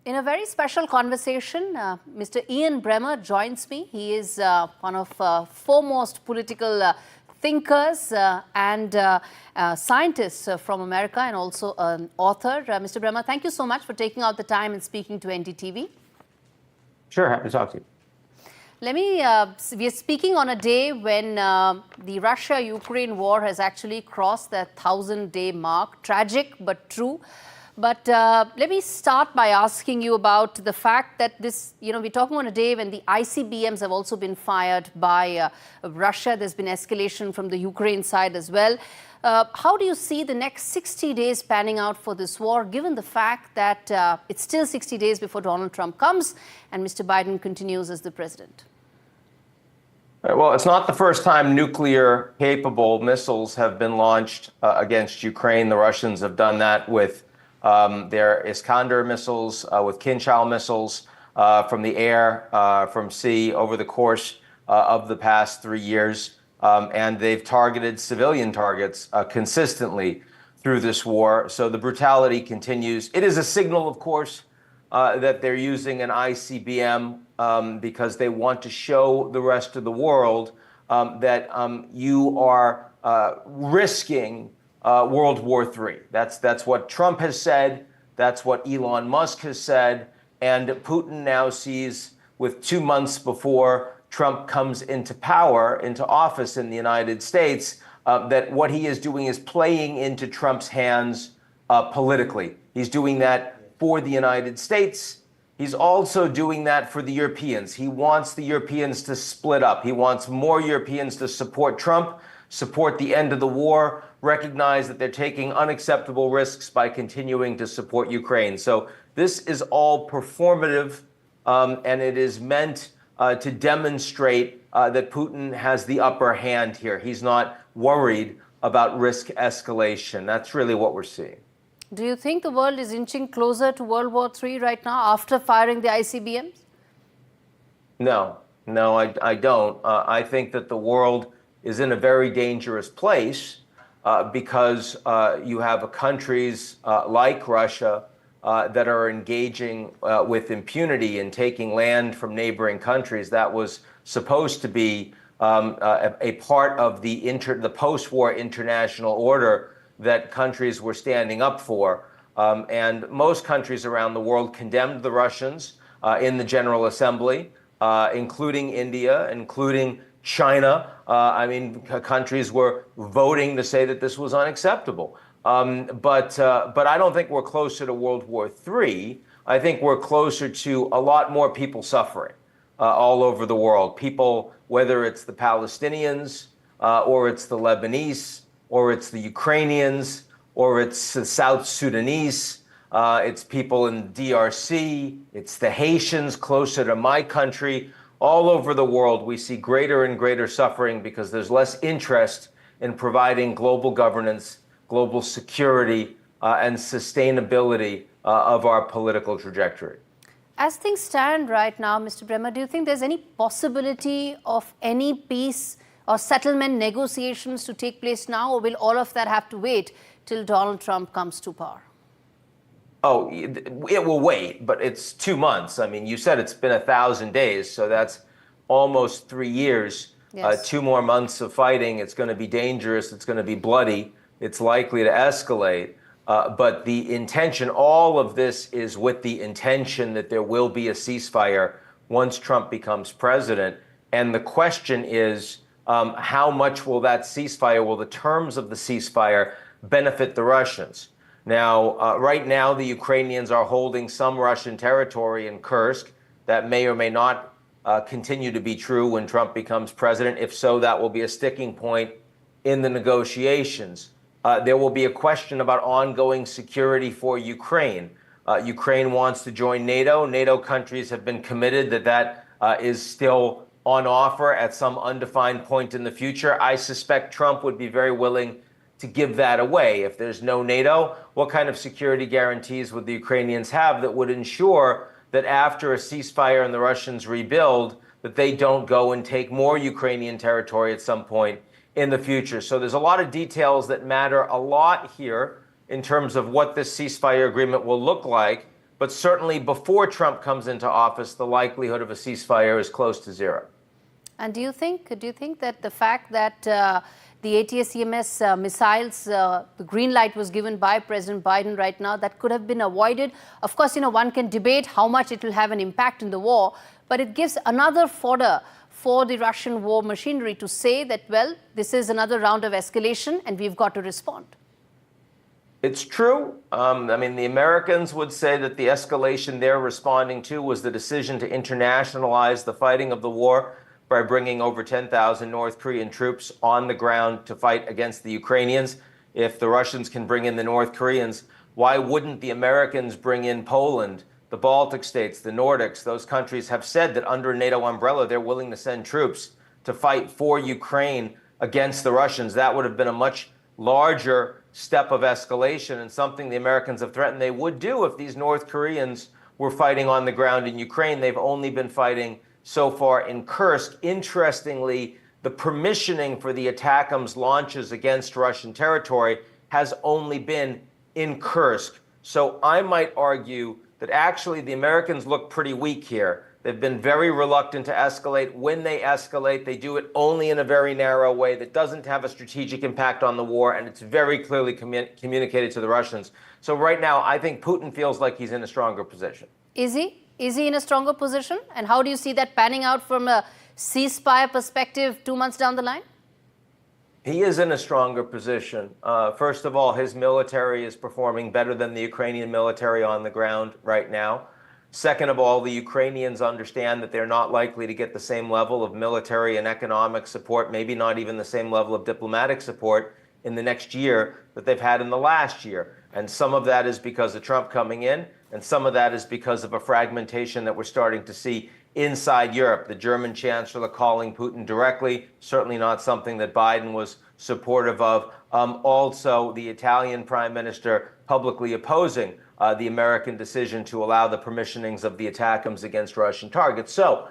In a very special conversation, Mr. Ian Bremmer joins me. He is one of foremost political thinkers and scientists from America, and also an author. Mr. Bremmer, thank you so much for taking out the time and speaking to NDTV. Sure, happy to talk to you. we are speaking on a day when the Russia-Ukraine war has actually crossed the 1,000-day mark. Tragic, but true. But let me start by asking you about the fact that we're talking on a day when the ICBMs have also been fired by Russia. There's been escalation from the Ukraine side as well. How do you see the next 60 days panning out for this war, given the fact that it's still 60 days before Donald Trump comes and Mr. Biden continues as the president? Well, it's not the first time nuclear-capable missiles have been launched against Ukraine. The Russians have done that with their Iskander missiles, with Kinzhal missiles from the air, from sea over the course of the past 3 years. And they've targeted civilian targets consistently through this war. So the brutality continues. It is a signal, of course, that they're using an ICBM because they want to show the rest of the world that you are risking World War III. That's what Trump has said. That's what Elon Musk has said. And Putin now sees, with 2 months before Trump comes into power, into office in the United States, that what he is doing is playing into Trump's hands politically. He's doing that for the United States. He's also doing that for the Europeans. He wants the Europeans to split up. He wants more Europeans to support Trump, support the end of the war, recognize that they're taking unacceptable risks by continuing to support Ukraine. So this is all performative, and it is meant to demonstrate that Putin has the upper hand here. He's not worried about risk escalation. That's really what we're seeing. Do you think the world is inching closer to World War III right now after firing the ICBMs? No, I don't. I think that the world is in a very dangerous place because you have countries like Russia that are engaging with impunity and taking land from neighboring countries. That was supposed to be a part of the post-war international order that countries were standing up for. And most countries around the world condemned the Russians in the General Assembly, including India, including China. Countries were voting to say that this was unacceptable. But I don't think we're closer to World War III. I think we're closer to a lot more people suffering all over the world. People, whether it's the Palestinians or it's the Lebanese, or it's the Ukrainians, or it's the South Sudanese, it's people in DRC, it's the Haitians closer to my country. All over the world, we see greater and greater suffering because there's less interest in providing global governance, global security, and sustainability of our political trajectory. As things stand right now, Mr. Bremmer, do you think there's any possibility of any peace or settlement negotiations to take place now, or will all of that have to wait till Donald Trump comes to power? Oh, it will wait, but it's 2 months. I mean, you said it's been 1,000 days, so that's almost 3 years. Yes. 2 more months of fighting. It's going to be dangerous. It's going to be bloody. It's likely to escalate. But the intention, all of this is with the intention that there will be a ceasefire once Trump becomes president. And the question is, how much will that ceasefire, will the terms of the ceasefire benefit the Russians? Now, right now, the Ukrainians are holding some Russian territory in Kursk. That may or may not continue to be true when Trump becomes president. If so, that will be a sticking point in the negotiations. There will be a question about ongoing security for Ukraine. Ukraine wants to join NATO. NATO countries have been committed that is still on offer at some undefined point in the future. I suspect Trump would be very willing to give that away. If there's no NATO, what kind of security guarantees would the Ukrainians have that would ensure that after a ceasefire and the Russians rebuild, that they don't go and take more Ukrainian territory at some point in the future? So there's a lot of details that matter a lot here in terms of what this ceasefire agreement will look like. But certainly before Trump comes into office, the likelihood of a ceasefire is close to zero. And do you think that the fact that the ATACMS missiles, the green light was given by President Biden right now, that could have been avoided? Of course, one can debate how much it will have an impact in the war, but it gives another fodder for the Russian war machinery to say that, well, this is another round of escalation and we've got to respond. It's true. I mean, the Americans would say that the escalation they're responding to was the decision to internationalize the fighting of the war by bringing over 10,000 North Korean troops on the ground to fight against the Ukrainians. If the Russians can bring in the North Koreans, why wouldn't the Americans bring in Poland, the Baltic states, the Nordics? Those countries have said that under a NATO umbrella, they're willing to send troops to fight for Ukraine against the Russians. That would have been a much larger step of escalation and something the Americans have threatened they would do if these North Koreans were fighting on the ground in Ukraine. They've only been fighting so far in Kursk. Interestingly, the permissioning for the ATACMS launches against Russian territory has only been in Kursk. So I might argue that actually the Americans look pretty weak here. They've been very reluctant to escalate. When they escalate, they do it only in a very narrow way that doesn't have a strategic impact on the war, and it's very clearly communicated to the Russians. So right now, I think Putin feels like he's in a stronger position. Is he? Is he in a stronger position? And how do you see that panning out from a ceasefire perspective 2 months down the line? He is in a stronger position. First of all, his military is performing better than the Ukrainian military on the ground right now. Second of all, the Ukrainians understand that they're not likely to get the same level of military and economic support, maybe not even the same level of diplomatic support in the next year that they've had in the last year. And some of that is because of Trump coming in, and some of that is because of a fragmentation that we're starting to see inside Europe. The German chancellor calling Putin directly, certainly not something that Biden was supportive of. Also, the Italian prime minister publicly opposing the American decision to allow the permissionings of the ATACMS against Russian targets. So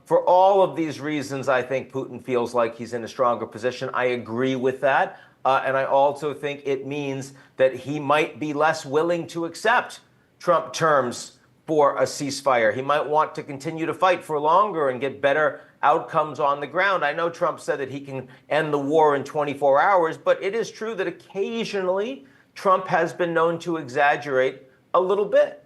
for all of these reasons, I think Putin feels like he's in a stronger position. I agree with that. And I also think it means that he might be less willing to accept Trump terms for a ceasefire. He might want to continue to fight for longer and get better outcomes on the ground. I know Trump said that he can end the war in 24 hours, but it is true that occasionally Trump has been known to exaggerate a little bit.